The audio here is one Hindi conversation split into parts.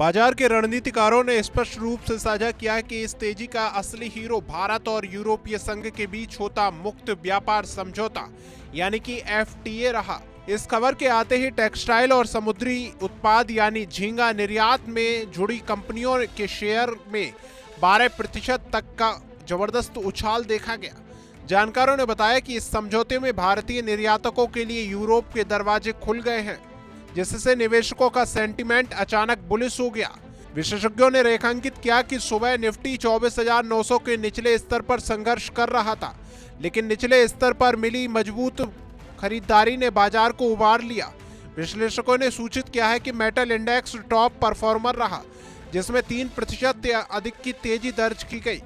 बाजार के रणनीतिकारों ने स्पष्ट रूप से साझा किया है कि इस तेजी का असली हीरो भारत और यूरोपीय संघ के बीच होता मुक्त व्यापार समझौता यानी कि एफटीए रहा। इस खबर के आते ही टेक्सटाइल और समुद्री उत्पाद यानी झींगा निर्यात में जुड़ी कंपनियों के शेयर में 12% तक का जबरदस्त उछाल देखा गया। जानकारों ने बताया कि इस समझौते में भारतीय निर्यातकों के लिए यूरोप के दरवाजे खुल गए हैं, जिससे निवेशकों का सेंटीमेंट अचानक बुलिश हो गया। विशेषज्ञों ने रेखांकित किया कि सुबह निफ्टी 24,900 के निचले स्तर पर संघर्ष कर रहा था, लेकिन निचले स्तर पर मिली मजबूत खरीदारी ने बाजार को उबार लिया। विश्लेषकों ने सूचित किया है कि मेटल इंडेक्स टॉप परफॉर्मर रहा, जिसमें 3% या अधिक की तेजी दर्ज की गई।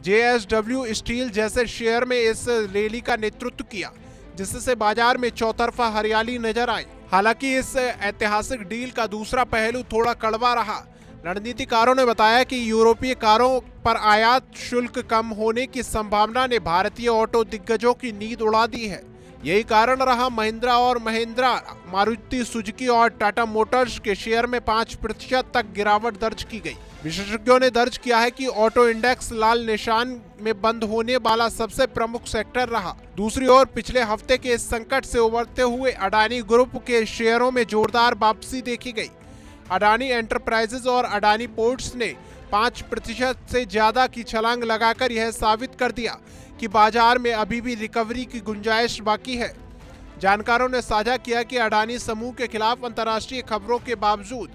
जेएसडब्ल्यू स्टील जैसे शेयर में इस रैली का नेतृत्व किया, जिससे बाजार में चौतरफा हरियाली नजर आई। हालांकि इस ऐतिहासिक डील का दूसरा पहलू थोड़ा कड़वा रहा। रणनीतिकारों ने बताया कि यूरोपीय कारों पर आयात शुल्क कम होने की संभावना ने भारतीय ऑटो दिग्गजों की नींद उड़ा दी है। यही कारण रहा महिंद्रा और महिंद्रा, मारुति सुजुकी और टाटा मोटर्स के शेयर में 5% तक गिरावट दर्ज की गई। विशेषज्ञों ने दर्ज किया है कि ऑटो इंडेक्स लाल निशान में बंद होने वाला सबसे प्रमुख सेक्टर रहा। दूसरी ओर पिछले हफ्ते के इस संकट से उबरते हुए अडानी ग्रुप के शेयरों में जोरदार वापसी देखी गई। अडानी एंटरप्राइजेज और अडानी पोर्ट्स ने 5% से ज्यादा की छलांग लगाकर यह साबित कर दिया कि बाजार में अभी भी रिकवरी की गुंजाइश बाकी है। जानकारों ने साझा किया कि अडानी समूह के खिलाफ अंतर्राष्ट्रीय खबरों के बावजूद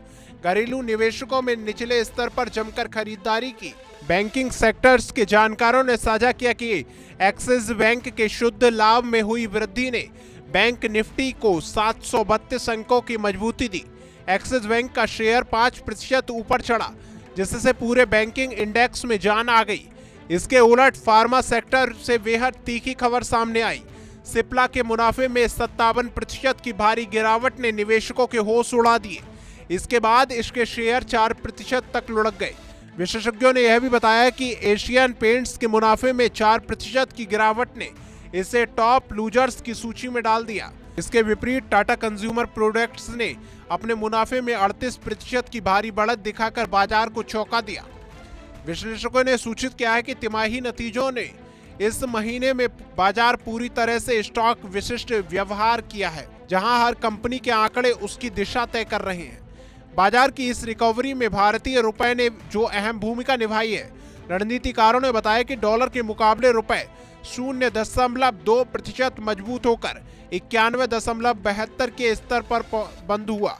घरेलू निवेशकों में निचले स्तर पर जमकर खरीदारी की। बैंकिंग सेक्टर्स के जानकारों ने साझा किया कि एक्सिस बैंक के शुद्ध लाभ में हुई वृद्धि ने बैंक निफ्टी को 732 अंकों की मजबूती दी। एक्सिस बैंक का शेयर 5% ऊपर चढ़ा, जिससे पूरे बैंकिंग इंडेक्स में जान आ गई। इसके उलट फार्मा सेक्टर से बेहद तीखी खबर सामने आई। सिप्ला के मुनाफे में 57% की भारी गिरावट ने निवेशकों के होश उड़ा दिए। इसके बाद इसके शेयर 4% तक लुढ़क गए। विशेषज्ञों ने यह भी बताया कि एशियन पेंट्स के मुनाफे में 4% की गिरावट ने इसे टॉप लूजर्स की सूची में डाल दिया। इसके विपरीत टाटा कंज्यूमर प्रोडक्ट्स ने अपने मुनाफे में 38% की भारी बढ़त दिखाकर बाजार को चौंका दिया। विश्लेषकों ने सूचित किया है कि तिमाही नतीजों ने इस महीने में बाजार पूरी तरह से स्टॉक विशिष्ट व्यवहार किया है, जहां हर कंपनी के आंकड़े उसकी दिशा तय कर रहे हैं। बाजार की इस रिकवरी में भारतीय रुपए ने जो अहम भूमिका निभाई है। रणनीतिकारों ने बताया कि डॉलर के मुकाबले रुपए 0.2% मजबूत होकर 91.72 के स्तर पर बंद हुआ,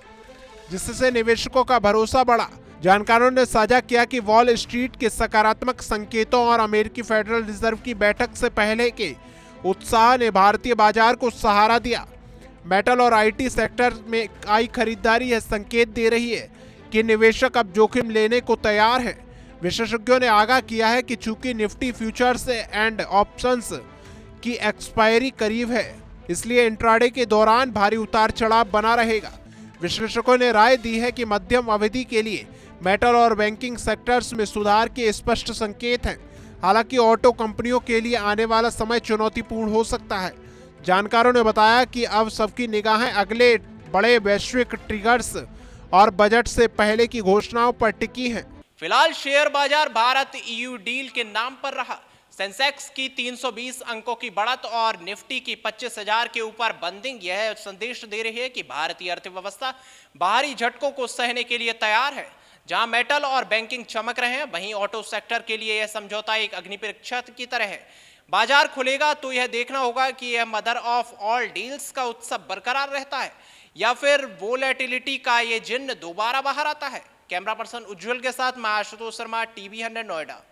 जिससे निवेशकों का भरोसा बढ़ा। जानकारों ने साझा किया कि वॉल स्ट्रीट के सकारात्मक संकेतों और अमेरिकी फेडरल रिजर्व की बैठक से पहले के उत्साह ने भारतीय बाजार को सहारा दिया। मेटल और आईटी सेक्टर में आई खरीदारी यह संकेत दे रही है कि निवेशक अब जोखिम लेने को तैयार हैं। विशेषज्ञों ने आगाह किया है कि चूंकि निफ्टी फ्यूचर्स एंड ऑप्शंस की एक्सपायरी करीब है, इसलिए इंट्राडे के दौरान भारी उतार चढ़ाव बना रहेगा। विश्लेषकों ने राय दी है कि मध्यम अवधि के लिए मेटल और बैंकिंग सेक्टर्स में सुधार के स्पष्ट संकेत हैं। हालांकि ऑटो कंपनियों के लिए आने वाला समय चुनौतीपूर्ण हो सकता है। जानकारों ने बताया कि अब सबकी निगाहें अगले बड़े वैश्विक ट्रिगर्स और बजट से पहले की घोषणाओं पर टिकी हैं। फिलहाल शेयर बाजार भारत ईयू डील के नाम पर रहा। सेंसेक्स की 320 अंकों की बढ़त और निफ्टी की 25,000 के ऊपर बंदिंग यह संदेश दे रही है कि भारतीय अर्थव्यवस्था बाहरी झटकों को सहने के लिए तैयार है। जहां मेटल और बैंकिंग चमक रहे हैं, वहीं ऑटो सेक्टर के लिए यह समझौता एक अग्नि परीक्षा की तरह है। बाजार खुलेगा तो यह देखना होगा कि यह मदर ऑफ ऑल डील्स का उत्सव बरकरार रहता है या फिर वोलेटिलिटी का ये जिन्न दोबारा बाहर आता है। कैमरा पर्सन उज्जवल के साथ मैं आशुतोष शर्मा, टीवी 100 नोएडा।